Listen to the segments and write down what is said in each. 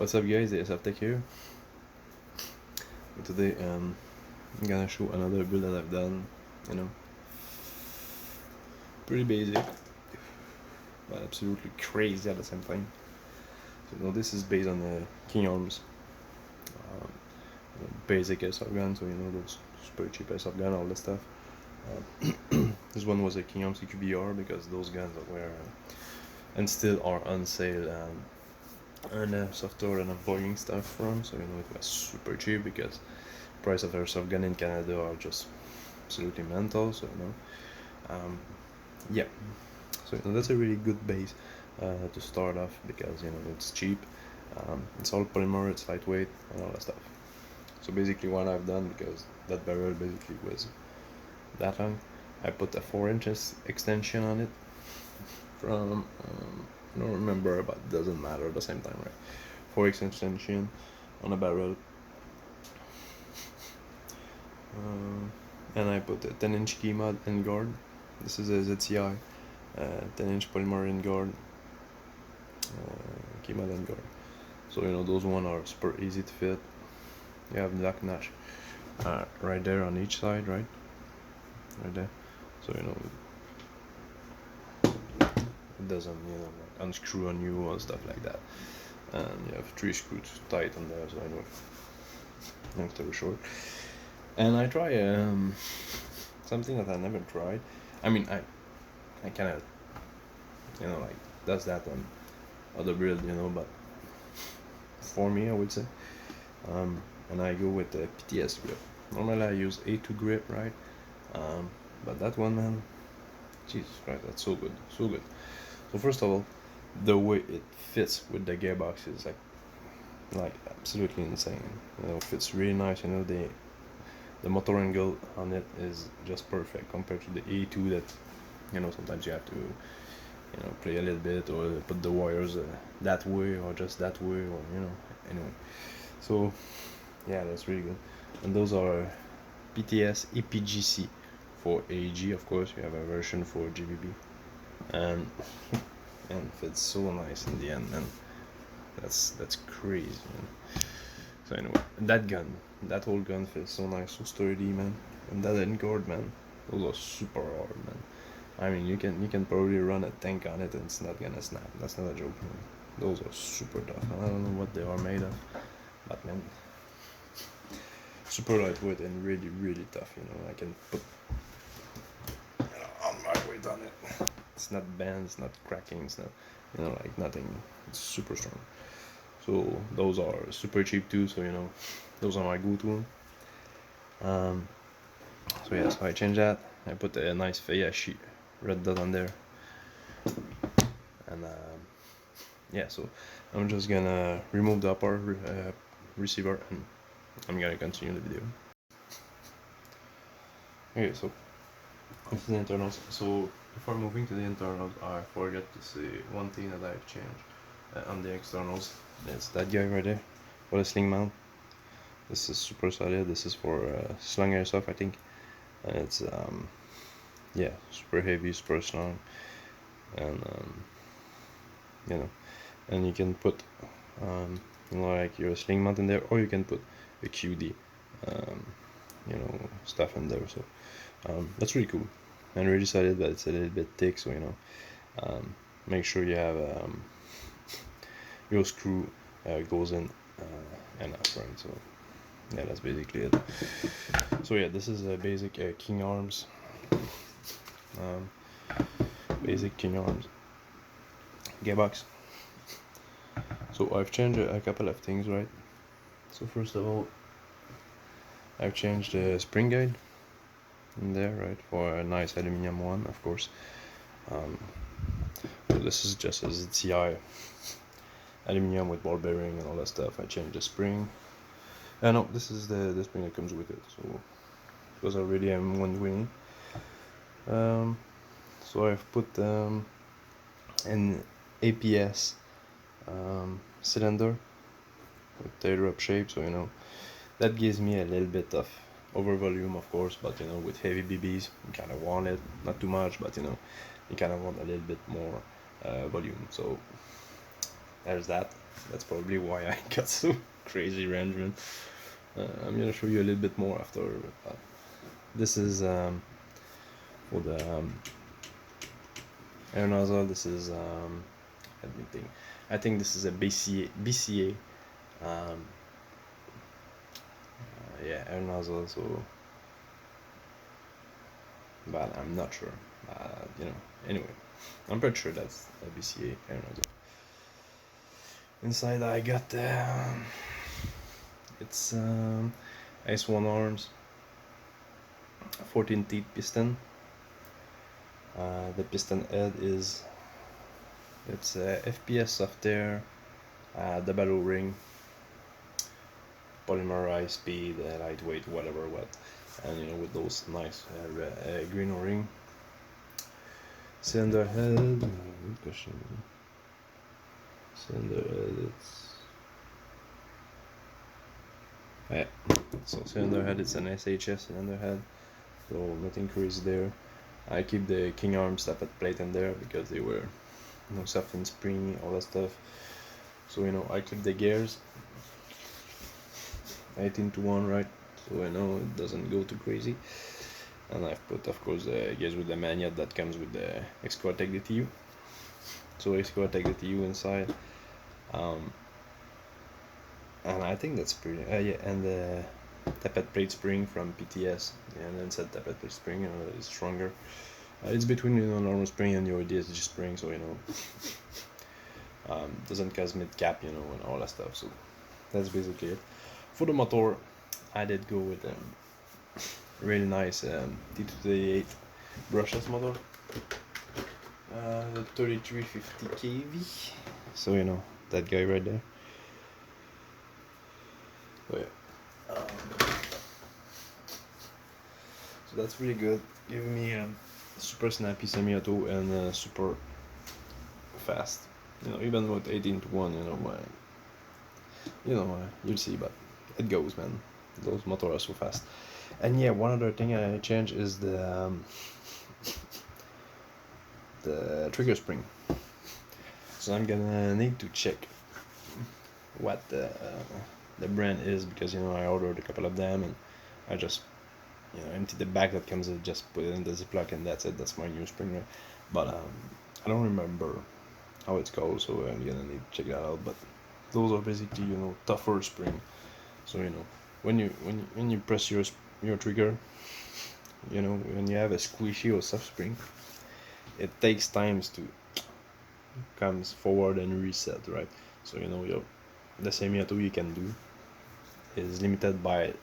What's up guys, the airsoft tech here. Today I'm gonna show another build that I've done, pretty basic, but absolutely crazy at the same time. So this is based on the King Arms basic airsoft gun, so those super cheap airsoft gun, all that stuff. This one was a King Arms CQBR because those guns were and still are on sale and airsoft store and I'm buying stuff from, so it was super cheap because price of airsoft gun in Canada are just absolutely mental. So yeah, so that's a really good base to start off because it's cheap, it's all polymer, it's lightweight and all that stuff. So basically what I've done, because that barrel basically was that long, I put a 4 inches extension on it from I don't remember, but it doesn't matter at the same time, right? 4x extension on a barrel, and I put a 10-inch key mod end guard. This is a ZCI 10-inch polymer end guard, key mod end guard. So those one are super easy to fit. You have black notch right there on each side, right there. So it doesn't unscrew on you or stuff like that. And you have 3 screws tight on there. So anyway, long story short, and I try something that I never tried. I mean, I kind of like does that on other build, but for me I would say and I go with the PTS grip. Normally I use A2 grip, right? But that one, man, Jesus Christ, that's so good, so good. So first of all, the way it fits with the gearbox is like absolutely insane. It fits really nice. The motor angle on it is just perfect compared to the A2 that sometimes you have to play a little bit or put the wires that way or just that way, or anyway. So yeah, that's really good. And those are PTS EPGC for AEG. Of course you have a version for GBB, and fits so nice in the end, man. That's crazy, man. So anyway, that whole gun feels so nice, so sturdy, man. And that end guard, man, those are super hard, man. I mean, you can probably run a tank on it and it's not gonna snap. That's not a joke, man. Those are super tough. I don't know what they are made of, but man, super lightweight and really, really tough. I can put all my weight on it. It's not bent, it's not cracking, it's not like nothing. It's super strong. So those are super cheap too, so those are my go-to. So yeah, so I changed that. I put a nice Fayashi red dot on there, and yeah, so I'm just gonna remove the upper receiver and I'm gonna continue the video. Okay, so this is the internals. So before moving to the internals, I forgot to say one thing that I've changed on the externals. It's that guy right there for the sling mount. This is super solid. This is for slung airsoft, I think, and it's yeah, super heavy, super strong, and and you can put like your sling mount in there, or you can put a QD stuff in there. So that's really cool and really solid, but it's a little bit thick, so make sure you have your screw goes in and out, right? So yeah, that's basically it. So yeah, this is a basic King Arms basic King Arms gearbox. So I've changed a couple of things, right? So first of all, I've changed the spring guide in there, right, for a nice aluminum one, of course. So this is just a ZCI aluminum with ball bearing and all that stuff. I changed the spring. No, this is the spring that comes with it. So because already I'm 120. So I've put an RPS cylinder with tailor up shape, so that gives me a little bit of over volume, of course, but with heavy BBs you kind of want it, not too much, but you kind of want a little bit more volume. So there's that. That's probably why I got so crazy range, man. I'm gonna show you a little bit more after. This is for the air nozzle. This is let me think. I think this is a BCA. Yeah, air nozzle. So, but I'm not sure. Anyway, I'm pretty sure that's a BCA air nozzle. Inside I got it's S1 arms, 14 teeth piston. The piston head is it's FPS soft air, double O-ring, polymerized speed, lightweight, whatever what, and with those nice green O-ring. Cylinder head, good question. Cylinder head, so cylinder head, it's an SHS cylinder head, so nothing crazy there. I keep the King Arms tappet plate in there because they were soft and springy, all that stuff. So I keep the gears 18:1, right? So it doesn't go too crazy. And I've put, of course, the gears with the manual that comes with the X-Cortec DTU. So X-Cortec DTU inside. And I think that's pretty. Yeah, and the tappet plate spring from PTS, and then said tappet plate spring, is stronger. It's between normal spring and your DSG spring, so doesn't cause mid cap, and all that stuff. So that's basically it. For the motor, I did go with really nice T238 brushless motor, the 3350 kV. So that guy right there. So yeah. So that's really good. Giving me super snappy semi-auto and super fast. Even with 18:1, you'll see, but it goes, man. Those motors are so fast. And yeah, one other thing I changed is the trigger spring. So I'm gonna need to check what the brand is, because I ordered a couple of them, and I just empty the bag that comes in, just put it in the Ziploc, and that's it. That's my new spring, right? But I don't remember how it's called, so I'm gonna need to check that out. But those are basically tougher spring. So when you press your trigger, when you have a squishy or soft spring, it takes times to comes forward and reset, right? So the semi-auto you can do is limited by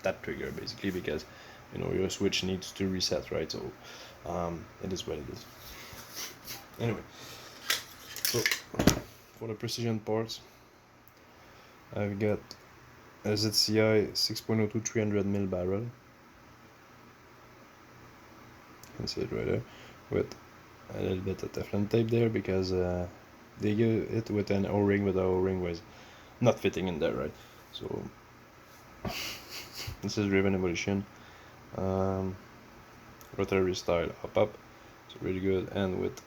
that trigger, basically, because your switch needs to reset, right? So it is what it is. Anyway, so for the precision parts, I've got a ZCI 6.02 300 mil barrel. You can see it right there, with a little bit of Teflon tape there, because they give it with an O-ring, but the O-ring was not fitting in there, right? So this is Raven Evolution, rotary style up, it's really good, and with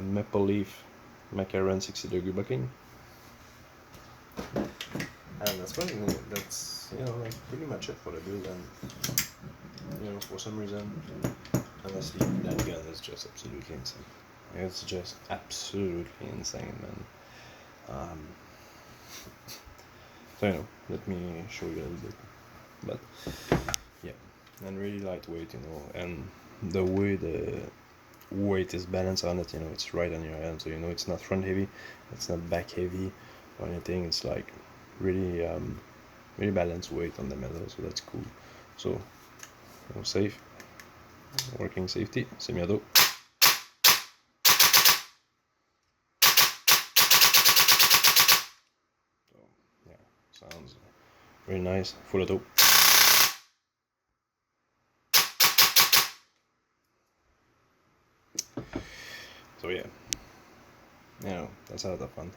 maple leaf macaron 60-degree bucking. And that's pretty pretty much it for the build. And for some reason, honestly, that gun is just absolutely insane. It's just absolutely insane, man. So let me show you a little bit. But yeah, and really lightweight, and the way the weight is balanced on it, it's right on your hand, so it's not front heavy, it's not back heavy or anything. It's like really really balanced weight on the metal, so that's cool. So safe, working safety, semi-auto. So yeah, sounds really nice. Full auto. So yeah, that's a lot of fun.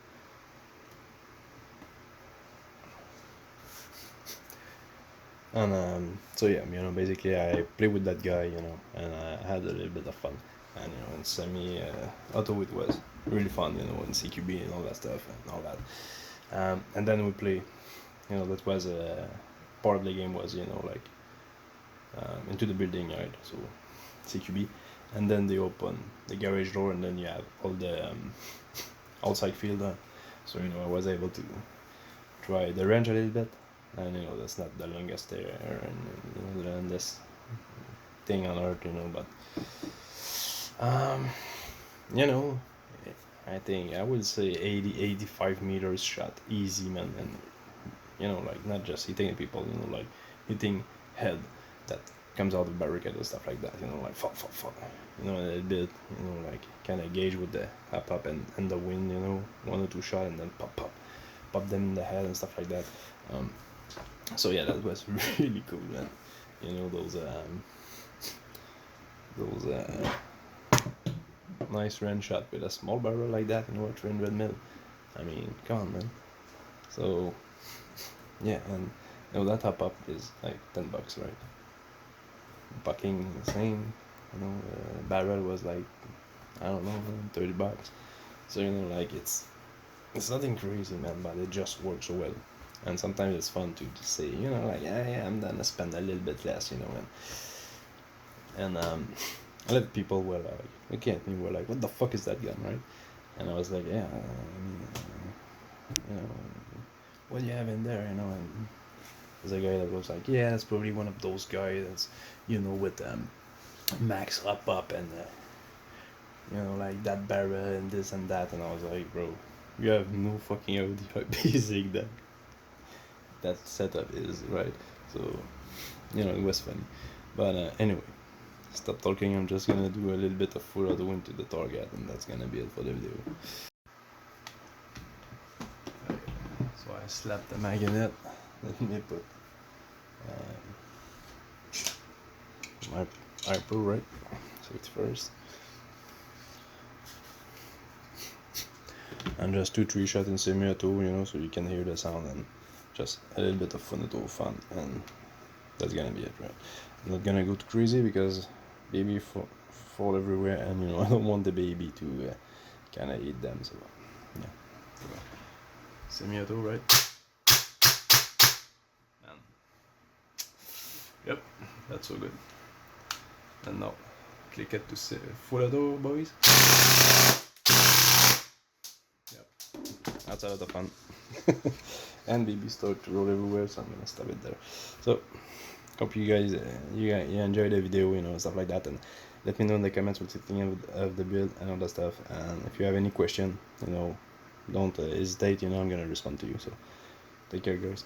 And so yeah, basically I play with that guy, and I had a little bit of fun. and in semi auto it was really fun, in CQB and all that stuff and all that. And then we play, that was part of the game was like into the building, right? So CQB, and then they open the garage door, and then you have all the outside field. So I was able to try the range a little bit, and that's not the longest there, and the longest thing on earth, but I think I would say 80-85 meters shot easy, man, and like not just hitting people, like hitting head that comes out of barricade and stuff like that, like fuck, a little bit, like kind of gauge with the up and the wind, 1 or 2 shot, and then pop them in the head and stuff like that. So yeah, that was really cool, man. Those nice range shot with a small barrel like that, at 300 mil. I mean, come on, man. So yeah, and that top up is like $10, right? Bucking the same, barrel was like, I don't know, $30. So like it's nothing crazy, man, but it just works so well. And sometimes it's fun to say, like, yeah, I'm gonna spend a little bit less, and a lot of people were like, looking at me, were like, what the fuck is that gun, right? And I was like, yeah, what do you have in there, and there's a guy that was like, yeah, it's probably one of those guys that's, with max up and like that barrel and this and that. And I was like, bro, you have no fucking idea how basic that setup is, right? So it was funny, but anyway, stop talking. I'm just gonna do a little bit of full auto into the target, and that's gonna be it for the video. So I slapped the magnet. Let me put my iPro, right? Safety first. And just 2-3 shots in semi-auto, so you can hear the sound, and just a little bit of fun, and that's gonna be it, right? I'm not gonna go too crazy because baby fall everywhere, and I don't want the baby to kind of eat them, so yeah. Semi-auto, right? And yep, that's so good. And now click it to say full auto, boys. Yep, that's a lot of fun. And baby start to roll everywhere, so I'm gonna stop it there. So hope you guys you enjoy the video, stuff like that, and let me know in the comments what you think of the build and all that stuff. And if you have any question, don't hesitate, I'm gonna respond to you. So take care, guys.